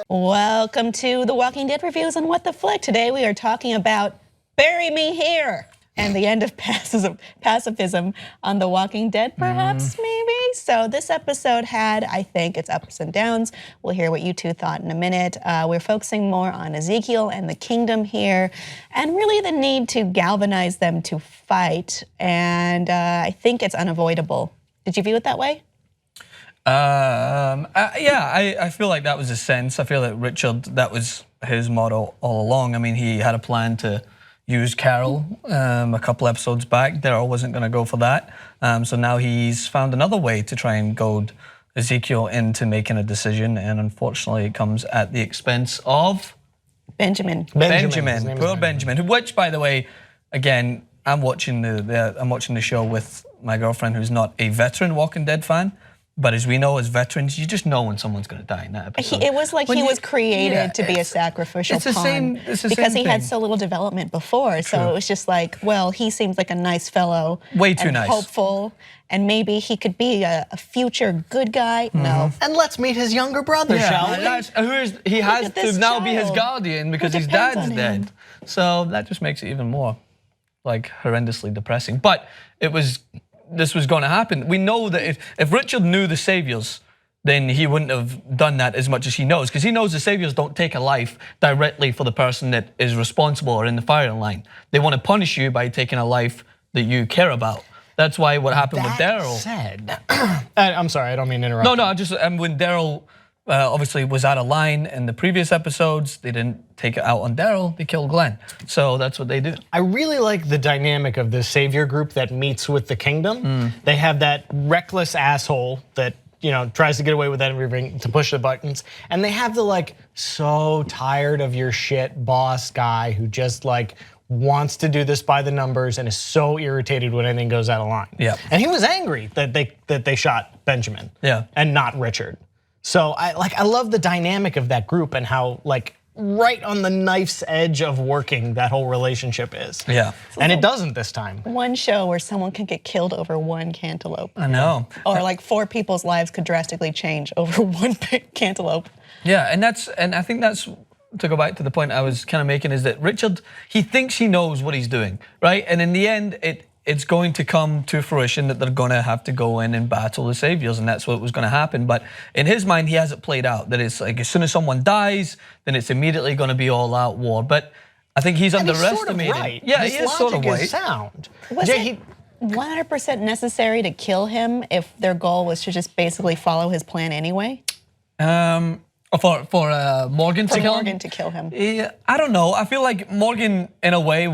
Welcome to the Walking Dead reviews on What the Flick. Today we are talking about Bury Me Here and the end of pacifism on The Walking Dead, perhaps, maybe? So this episode had, I think, its ups and downs. We'll hear what you two thought in a minute. We're focusing more on Ezekiel and the kingdom here, and really the need to galvanize them to fight, and I think it's unavoidable. Did you view it that way? I feel like that was a sense. I feel like Richard, that was his motto all along. I mean, he had a plan to use Carol a couple episodes back. Daryl wasn't going to go for that. So now he's found another way to try and goad Ezekiel into making a decision. And unfortunately, it comes at the expense of Benjamin. Poor Benjamin. Which, by the way, again, I'm watching the show with my girlfriend, who's not a veteran Walking Dead fan. But as we know, as veterans, you just know when someone's going to die in that episode. It was like he was created to be a sacrificial pawn because he had so little development before. So it was just like, well, he seems like a nice fellow. Way too nice. Hopeful, and maybe he could be a future good guy. No. And let's meet his younger brother, shall we? He has to now be his guardian because his dad's dead. So that just makes it even more like horrendously depressing. But this was going to happen. We know that if Richard knew the Saviors, then he wouldn't have done that as much as he knows, because he knows the Saviors don't take a life directly for the person that is responsible or in the firing line. They want to punish you by taking a life that you care about. That's why what happened with Daryl. I'm sorry, I don't mean to interrupt. No, when Daryl obviously was out of line in the previous episodes, they didn't take it out on Daryl, they killed Glenn. So that's what they do. I really like the dynamic of the savior group that meets with the kingdom. They have that reckless asshole that tries to get away with everything to push the buttons. And they have the like so tired of your shit boss guy who just like wants to do this by the numbers and is so irritated when anything goes out of line. Yeah. And he was angry that they shot Benjamin. Yeah. And not Richard. So I love the dynamic of that group and how like right on the knife's edge of working that whole relationship is. Yeah. And it doesn't this time. One show where someone can get killed over one cantaloupe. I know. Or like 4 people's lives could drastically change over one cantaloupe. Yeah, and I think that's, to go back to the point I was kind of making, is that Richard, he thinks he knows what he's doing, right? And in the end, it's going to come to fruition that they're going to have to go in and battle the Saviors, and that's what was going to happen. But in his mind, he has it played out, that it's like as soon as someone dies, then it's immediately going to be all-out war. But I think he's underestimating. He's sort of right. Yeah, his he is sort of right. Is sound. Was it 100% necessary to kill him if their goal was to just basically follow his plan anyway? For Morgan to kill him? Morgan to kill him. Yeah, I don't know. I feel like Morgan, in a way,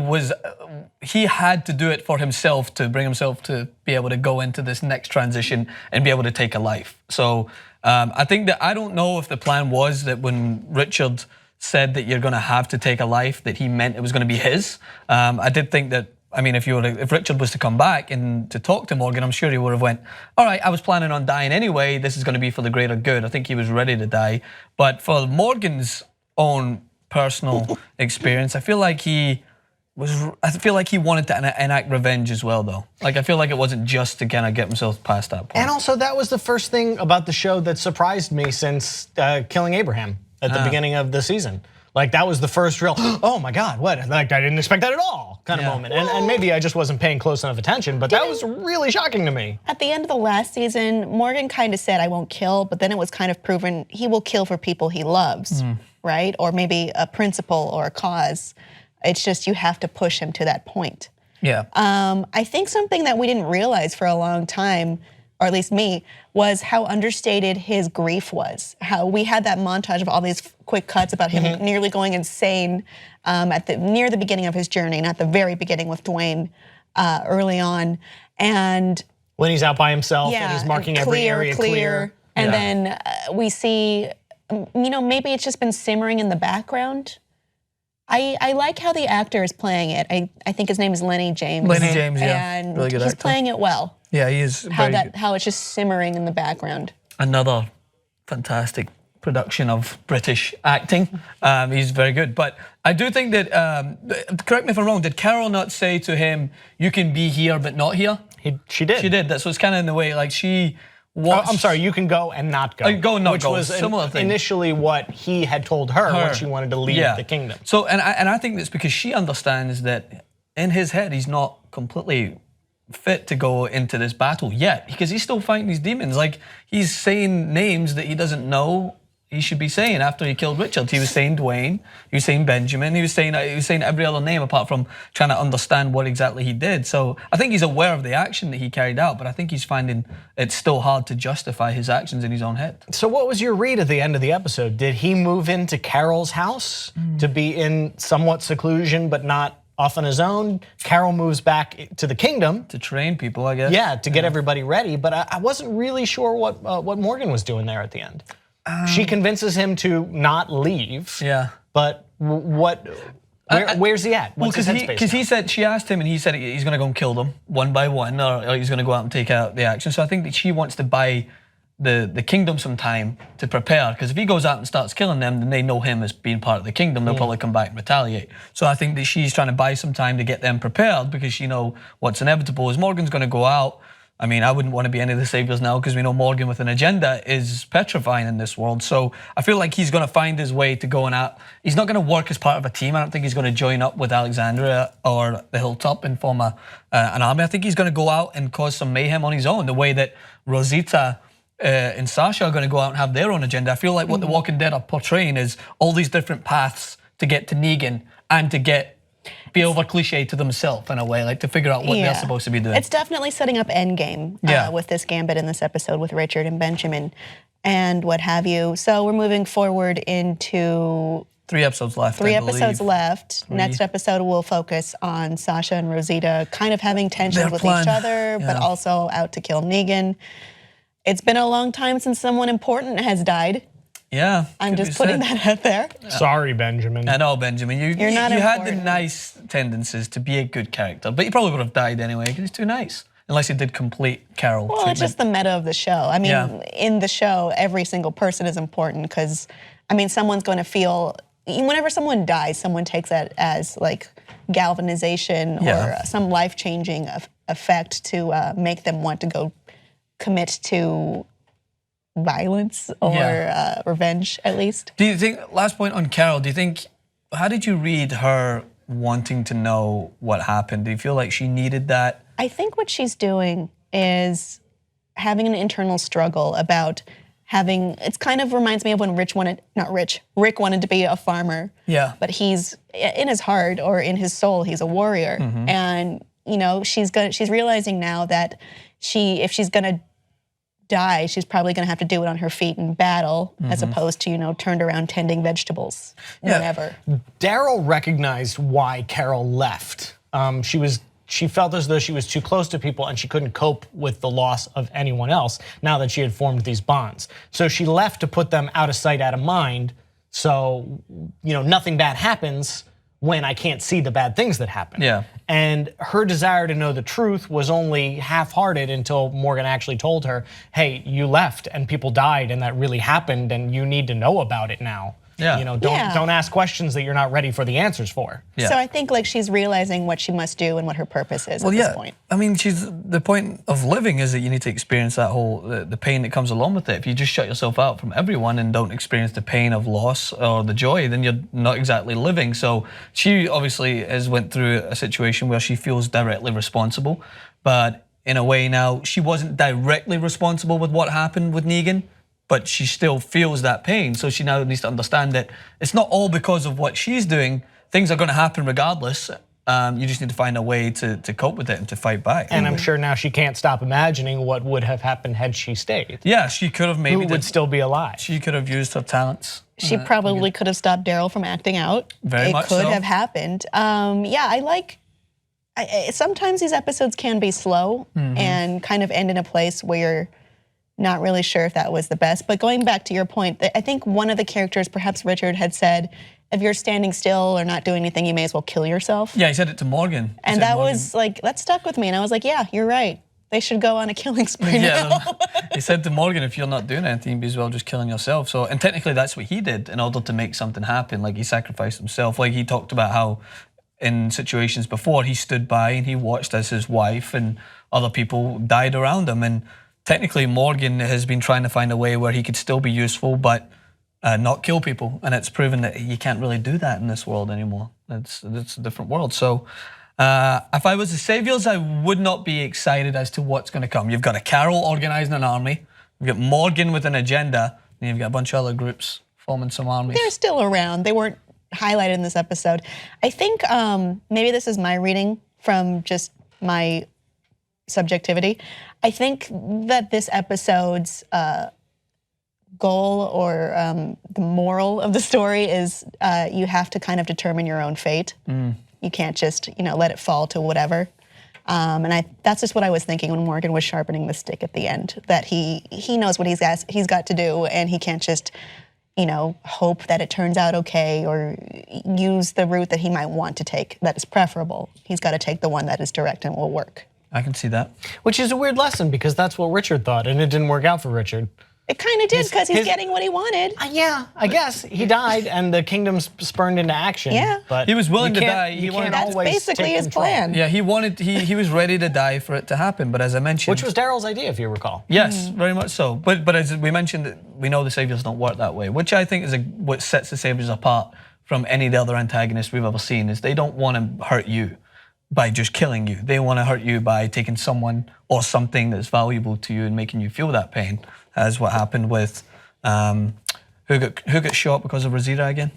he had to do it for himself to bring himself to be able to go into this next transition and be able to take a life. So I think that I don't know if the plan was that when Richard said that you're going to have to take a life, that he meant it was going to be his. I did think that. I mean, if Richard was to come back and to talk to Morgan, I'm sure he would have went, all right, I was planning on dying anyway. This is going to be for the greater good. I think he was ready to die. But for Morgan's own personal experience, I feel like he wanted to enact revenge as well, though. Like, I feel like it wasn't just to kind of get himself past that point. And also, that was the first thing about the show that surprised me since killing Abraham at the beginning of the season. Like, that was the first real, oh my God, what? Like, I didn't expect that at all kind of moment. And maybe I just wasn't paying close enough attention, but that was really shocking to me. At the end of the last season, Morgan kind of said, I won't kill, but then it was kind of proven he will kill for people he loves, right? Or maybe a principle or a cause. It's just you have to push him to that point. Yeah. I think something that we didn't realize for a long time, or at least me, was how understated his grief was. How we had that montage of all these quick cuts about him nearly going insane near the beginning of his journey, not the very beginning with Dwayne early on. And when he's out by himself and he's marking every area clear. And then we see, maybe it's just been simmering in the background. I like how the actor is playing it. I think his name is Lenny James. Lenny James, yeah. And really good he's actor. playing it well. Yeah, he is. How it's just simmering in the background. Another fantastic production of British acting. He's very good. But I do think that, correct me if I'm wrong, did Carol not say to him, you can be here but not here? She did. She did. That's what's kind of in the way, like she what I'm sorry, you can go and not go. Go and not which go, was similar thing. initially what he had told her when she wanted to leave the kingdom. So, and I think that's because she understands that in his head, he's not completely fit to go into this battle yet, because he's still fighting these demons. Like, he's saying names that he doesn't know he should be saying after he killed Richard. He was saying Dwayne, he was saying Benjamin, he was saying every other name apart from trying to understand what exactly he did. So I think he's aware of the action that he carried out, but I think he's finding it's still hard to justify his actions in his own head. So what was your read at the end of the episode? Did he move into Carol's house to be in somewhat seclusion but not off on his own? Carol moves back to the kingdom to train people, I guess. Yeah, to get everybody ready. But I wasn't really sure what Morgan was doing there at the end. She convinces him to not leave. Yeah. But where's he at? Well, What's his headspace because he said, she asked him and he said he's going to go and kill them one by one, or he's going to go out and take out the action. So I think that she wants to buy the kingdom some time to prepare, because if he goes out and starts killing them, then they know him as being part of the kingdom. They'll probably come back and retaliate. So I think that she's trying to buy some time to get them prepared, because she know what's inevitable is Morgan's going to go out. I mean, I wouldn't want to be any of the saviors now, because we know Morgan with an agenda is petrifying in this world. So I feel like he's going to find his way to going out. He's not going to work as part of a team. I don't think he's going to join up with Alexandria or the Hilltop and form an army. I think he's going to go out and cause some mayhem on his own, the way that Rosita and Sasha are going to go out and have their own agenda. I feel like what The Walking Dead are portraying is all these different paths to get to Negan and to be over cliche to themselves in a way, like to figure out what they're supposed to be doing. It's definitely setting up endgame with this gambit in this episode with Richard and Benjamin and what have you. So we're moving forward into 3 episodes left. 3 episodes left. Next episode will focus on Sasha and Rosita kind of having tensions with each other, but also out to kill Negan. It's been a long time since someone important has died. Yeah. I'm just putting that out there. Sorry, Benjamin. I know, Benjamin. You had the nice tendencies to be a good character, but you probably would have died anyway because he's too nice. Unless he did complete Carol Well, treatment. it's just the meta of the show. I mean, in the show, every single person is important because, I mean, someone's going to feel, whenever someone dies, someone takes that as like galvanization or some life-changing effect to make them want to go commit to violence or revenge, at least. Do you think, last point on Carol, how did you read her wanting to know what happened? Do you feel like she needed that? I think what she's doing is having an internal struggle about having, it's kind of reminds me of when Rick wanted to be a farmer. Yeah. But he's, in his heart or in his soul, he's a warrior. And, you know, she's realizing now that if she's gonna die, she's probably going to have to do it on her feet in battle, as opposed to, you know, turned around tending vegetables whenever. Daryl recognized why Carol left. She felt as though she was too close to people and she couldn't cope with the loss of anyone else now that she had formed these bonds. So she left to put them out of sight, out of mind. So, you know, nothing bad happens when I can't see the bad things that happen. Yeah. And her desire to know the truth was only half-hearted until Morgan actually told her, hey, you left and people died and that really happened and you need to know about it now. Yeah. You know, don't ask questions that you're not ready for the answers for. Yeah. So I think like she's realizing what she must do and what her purpose is at this point. I mean, the point of living is that you need to experience that whole, the pain that comes along with it. If you just shut yourself out from everyone and don't experience the pain of loss or the joy, then you're not exactly living. So she obviously has went through a situation where she feels directly responsible, but in a way now, she wasn't directly responsible with what happened with Negan, but she still feels that pain. So she now needs to understand that it's not all because of what she's doing. Things are gonna happen regardless. You just need to find a way to cope with it and to fight back. And I'm sure now she can't stop imagining what would have happened had she stayed. Yeah, she could have maybe- Who would still be alive? She could have used her talents. She probably could have stopped Daryl from acting out. Very much so. It could have happened. Sometimes these episodes can be slow and kind of end in a place where you're not really sure if that was the best. But going back to your point, I think one of the characters, perhaps Richard, had said, if you're standing still or not doing anything, you may as well kill yourself. Yeah, he said it to Morgan. And that was like, that stuck with me. And I was like, yeah, you're right. They should go on a killing spree now. He said to Morgan, if you're not doing anything, you'd be as well just killing yourself. So, and technically that's what he did in order to make something happen. Like he sacrificed himself. Like he talked about how in situations before he stood by and he watched as his wife and other people died around him. And technically Morgan has been trying to find a way where he could still be useful, but not kill people, and it's proven that you can't really do that in this world anymore. It's a different world. So if I was the Saviors, I would not be excited as to what's going to come. You've got a Carol organizing an army, you've got Morgan with an agenda, and you've got a bunch of other groups forming some armies. They're still around. They weren't highlighted in this episode. I think maybe this is my reading from just my subjectivity. I think that this episode's goal or the moral of the story is you have to kind of determine your own fate. You can't just let it fall to whatever. And that's just what I was thinking when Morgan was sharpening the stick at the end. That he knows what he's got to do, and he can't just hope that it turns out okay or use the route that he might want to take that is preferable. He's got to take the one that is direct and will work. I can see that. Which is a weird lesson because that's what Richard thought, and it didn't work out for Richard. It kind of did because he's getting what he wanted. Yeah, I guess he died, and the kingdom spurned into action. Yeah, but he was willing to die. That's basically his plan. Yeah, he was ready to die for it to happen. But as I mentioned, which was Daryl's idea, if you recall. Yes, very much so. But as we mentioned, we know the Saviors don't work that way, which I think is what sets the Saviors apart from any of the other antagonists we've ever seen. Is they don't want to hurt you by just killing you. They want to hurt you by taking someone or something that's valuable to you and making you feel that pain, as what happened with who got shot because of Rosita again?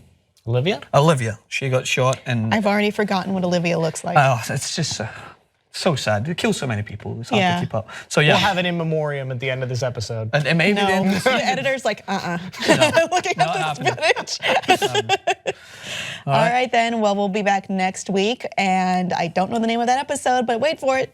Olivia? Olivia. She got shot, and I've already forgotten what Olivia looks like. oh, it's just so sad. They kill so many people. It's hard to keep up. So yeah, we'll have an in memoriam at the end of this episode. And maybe the editor's like, looking at this footage. All right then. Well, we'll be back next week, and I don't know the name of that episode, but wait for it.